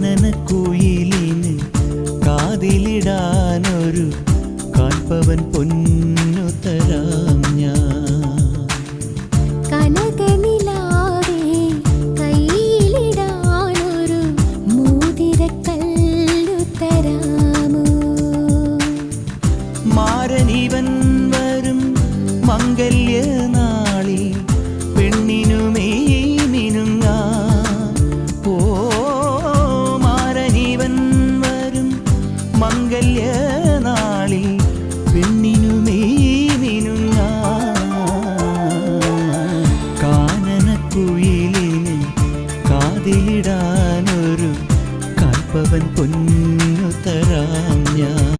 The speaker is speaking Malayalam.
കാനനക്കുയിലിന് കാതിലിടാനൊരു കാൽപ്പവൻ പൊന്നു തരാം ഞാൻ. കനകനിലാവേ കയ്യിലിടാനൊരു മോതിരക്കല്ലു തരാമോ? മാരനിവൻ വരും മംഗല്യനാളിൽ പെണ്ണിനുമേ മിനുങ്ങാ. ഓ മാരനിവൻ വരും മംഗല്യനാളിൽ പെണ്ണിനുമേ മിനുങ്ങാ. കാനനക്കുയിലിന് കാതിലിടാനൊരു കാൽപ്പവൻ പൊന്നു